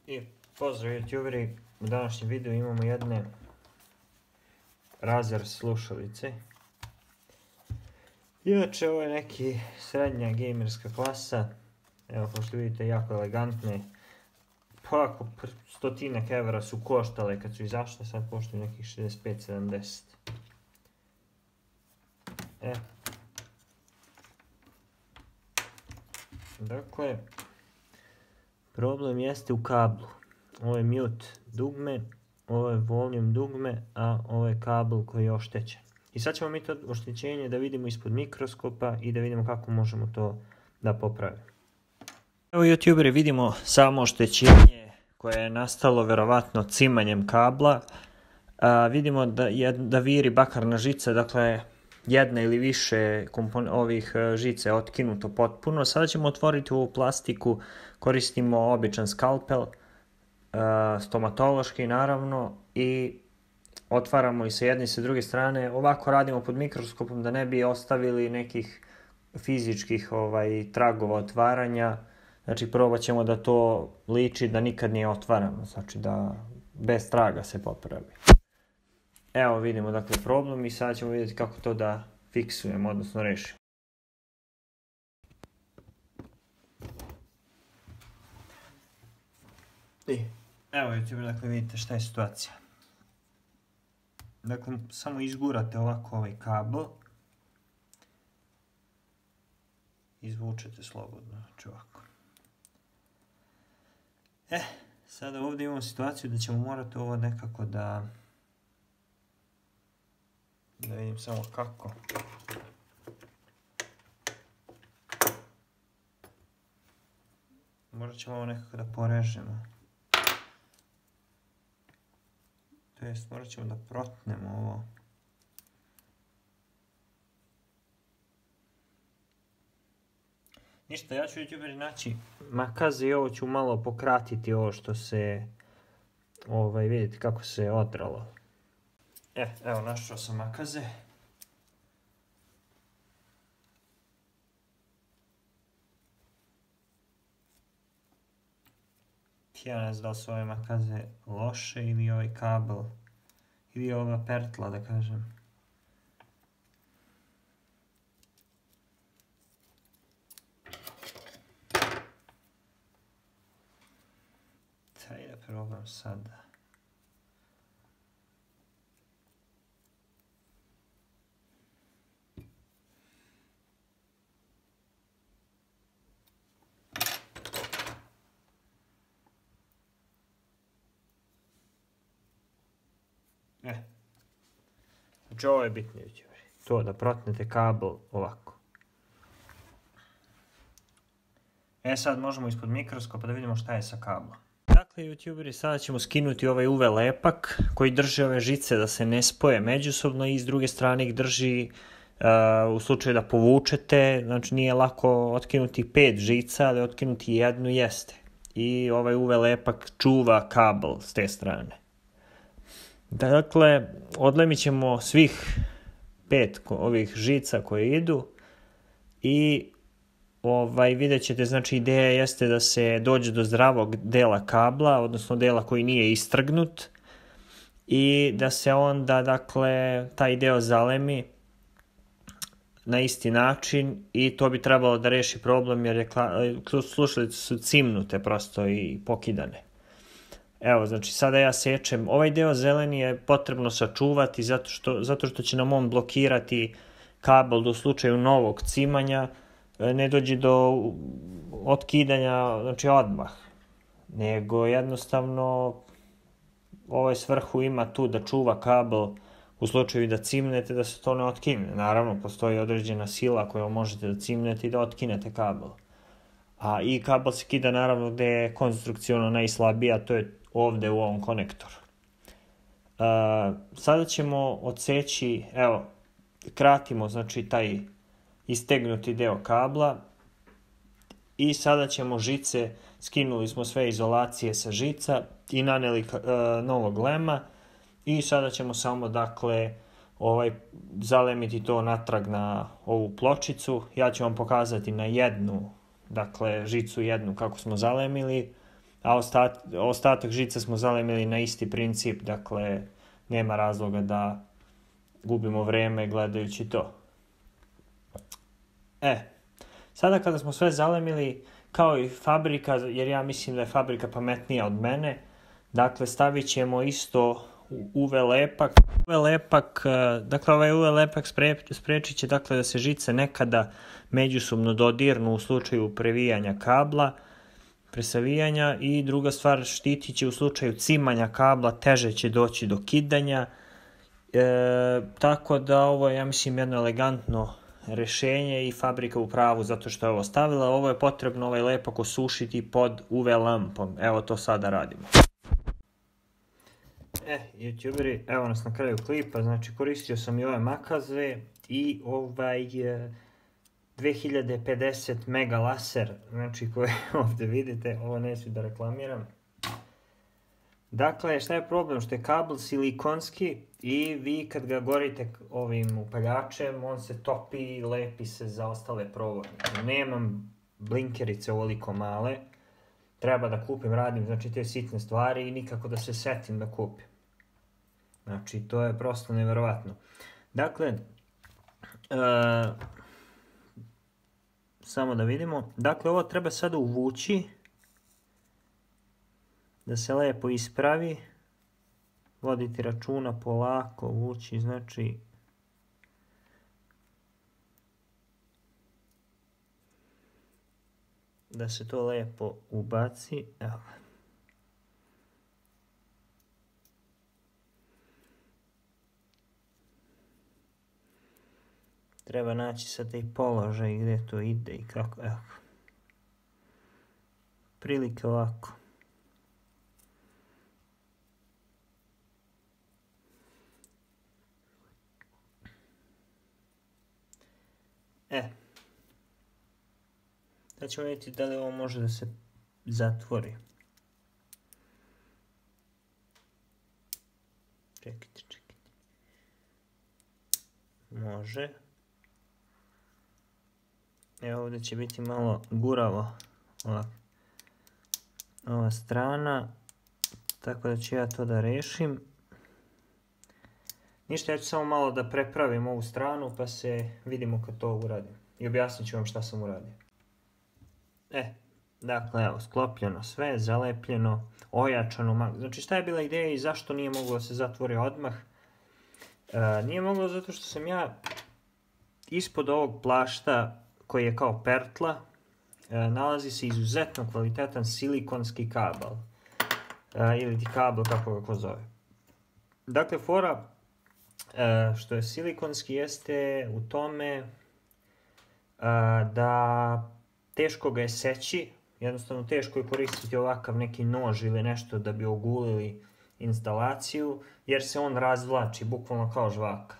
I pozdrav youtuberi, u današnjem videu imamo jedne Razer slušalice. Inače ovo je neki srednja gamerska klasa, evo kao što vidite jako elegantne. Pa ako 100 evra su koštale kad su izašle, sad koštaju nekih 65-70. Dakle, problem jeste u kablu. Ovo je mute dugme, ovo je volume dugme, a ovo je kabel koji je oštećen. I sad ćemo mi to oštećenje da vidimo ispod mikroskopa i da vidimo kako možemo to da popravimo. Evo youtuberi, vidimo samo oštećenje koje je nastalo verovatno cimanjem kabla. Vidimo da viri bakarna žica, dakle jedna ili više ovih žica je otkinuto potpuno. Sada ćemo otvoriti ovu plastiku, koristimo običan skalpel, stomatološki naravno, i otvaramo i sa jedne i sa druge strane. Ovako radimo pod mikroskopom da ne bi ostavili nekih fizičkih tragova otvaranja. Znači probat ćemo da to liči da nikad nije otvarano, znači da bez traga se popravi. Evo vidimo dakle problem i sada ćemo vidjeti kako to da fiksujemo, odnosno rešimo. Evo youtube, dakle vidite šta je situacija. Dakle samo izgurate ovako ovaj kabel. Izvučete slobodno, znači ovako. Sada ovdje imamo situaciju da ćemo morati ovo nekako da vidim samo kako. Morat ćemo ovo nekako da porežemo. To jest morat ćemo da protnemo ovo. Ništa, ja ću youtuberi naći makaze i ovo ću malo pokratiti ovo što se, vidite kako se odralo. Evo našao sam makaze. Ja ne znam da li su ove makaze loše ili ovaj kabel, ili ova pertla da kažem. Daj da probam sada. Znači ovo je bitno youtuberi, to da protnete kabel ovako. Sad možemo ispod mikroskopa da vidimo šta je sa kablom. Dakle youtuberi, sada ćemo skinuti ovaj UV lepak koji drži ove žice da se ne spoje međusobno i s druge strane ih drži u slučaju da povučete. Znači nije lako otkinuti 5 žica, ali otkinuti jednu jeste. I ovaj UV lepak čuva kabel s te strane. Dakle, odlemit ćemo svih 5 ovih žica koje idu i vidjet ćete, znači ideja jeste da se dođe do zdravog dela kabla, odnosno dela koji nije istrgnut, i da se onda, dakle, taj deo zalemi na isti način i to bi trebalo da reši problem jer slušalice su cimnute prosto i pokidane. Evo, znači sada ja sečem, ovaj deo zeleni je potrebno sačuvati zato što će nam on blokirati kabel do slučaju novog cimanja, ne dođe do otkidanja, znači odmah, nego jednostavno ovaj svrhu ima tu da čuva kabel u slučaju da cimnete, da se to ne otkine. Naravno, postoji određena sila koju možete da cimnete i da otkinete kabel. A i kabel se kida naravno gde je konstrukciono najslabija, to je ovde u ovom konektoru. Sada ćemo odseći, evo, kratimo znači taj istegnuti deo kabla i sada ćemo žice, skinuli smo sve izolacije sa žica i naneli novog lema i sada ćemo samo dakle zalemiti to natrag na ovu pločicu. Ja ću vam pokazati na jednu, dakle žicu jednu kako smo zalemili, a ostatak žica smo zalemili na isti princip, dakle nema razloga da gubimo vreme gledajući to. Sada kada smo sve zalemili, kao i fabrika, jer ja mislim da je fabrika pametnija od mene, dakle stavit ćemo isto UV lepak. Dakle ovaj UV lepak sprečit će dakle da se žice nekada međusobno dodirnu u slučaju previjanja kabla, presavijanja, i druga stvar, štitit će u slučaju cimanja kabla, teže će doći do kidanja. Tako da ovo je, ja mislim, jedno elegantno rešenje i fabrika u pravu zato što je ovo stavila. Ovo je potrebno ovaj lepak osušiti pod UV lampom. Evo to sada radimo. YouTuberi, evo nas na kraju klipa. Znači koristio sam i ove makaze i 2050 mega laser, znači koje ovdje vidite, ovo neću da reklamiram. Dakle, šta je problem? Što je kabel silikonski i vi kad ga gorite ovim upaljačem, on se topi i lepi se za ostale provodnike. Nemam blinkerice ovoliko male, treba da kupim, radim znači te sitne stvari i nikako da se setim da kupim. Znači, to je prosto neverovatno. Dakle, samo da vidimo. Dakle, ovo treba sada uvući, da se lepo ispravi. Voditi računa, polako uvući, znači da se to lepo ubaci. Evo. Treba naći sad taj položaj gdje to ide i kako. Evo. Prilike ovako. Sad ćemo vidjeti da li ovo može da se zatvori. Čekajte. Može. Evo ovdje će biti malo guravo ova strana, tako da ću ja to da rešim. Ništa, ja ću samo malo da prepravim ovu stranu pa se vidimo kad to uradim. I objasnit ću vam šta sam uradio. Dakle, evo, sklopljeno sve, zalepljeno, ojačano. Znači, šta je bila ideja i zašto nije moglo da se zatvori odmah? Nije moglo zato što sam ja ispod ovog plašta, koji je kao pertla, nalazi se izuzetno kvalitetan silikonski kabel. Ili ti kabel, kako ga ko zove. Dakle, fora što je silikonski jeste u tome da teško ga je seći, jednostavno teško je koristiti ovakav neki nož ili nešto da bi ogulili instalaciju, jer se on razvlači bukvalno kao žvaka.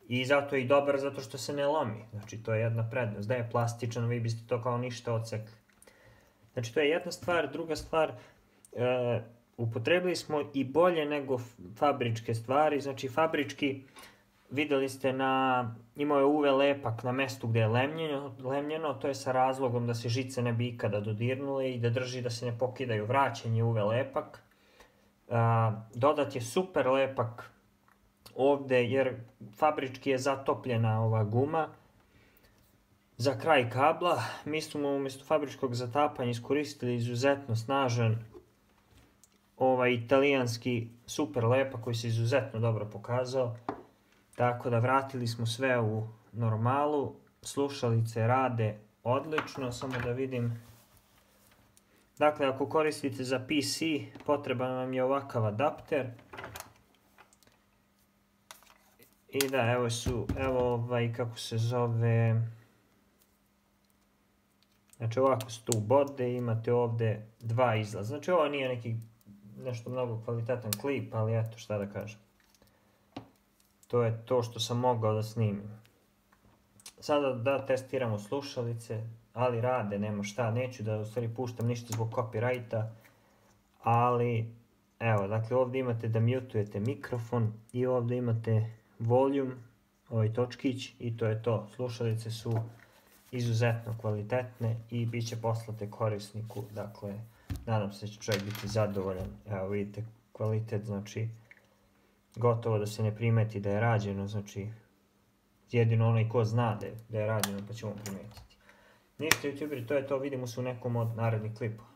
I zato je i dobar, zato što se ne lomi. Znači, to je jedna prednost. Da je plastičan, vi biste to kao ništa odsekli. Znači, to je jedna stvar. Druga stvar, upotrebili smo i bolje nego fabričke stvari. Znači, fabrički, videli ste, imao je UV lepak na mestu gdje je lemljeno. To je sa razlogom da se žice ne bi ikada dodirnule i da drži da se ne pokidaju. Vraćen je UV lepak. Dodat je super lepak ovdje, jer fabrički je zatopljena ova guma za kraj kabla. Mi smo umjesto fabričkog zatapanja iskoristili izuzetno snažan italijanski super lepak koji se izuzetno dobro pokazao. Tako da vratili smo sve u normalu. Slušalice rade odlično, samo da vidim. Dakle, ako koristite za PC, potreban vam je ovakav adapter. I da, evo kako se zove. Znači ovako se tu bode, imate ovdje dva izlaza. Znači ovo nije nešto mnogo kvalitetan klip, ali eto šta da kažem. To je to što sam mogao da snimim. Sada da testiramo slušalice, ali rade, nema šta, neću da u stvari puštam ništa zbog copyrighta, ali evo, dakle ovdje imate da mutujete mikrofon i ovdje imate volume, ovaj točkić, i to je to. Slušalice su izuzetno kvalitetne i bit će poslate korisniku, dakle nadam se da će čovjek biti zadovoljan. Evo vidite kvalitet, znači gotovo da se ne primeti da je rađeno, znači jedino onaj ko zna da je rađeno pa ćemo primetiti. Ništa, YouTuberi, to je to, vidimo se u nekom od narednih klipova.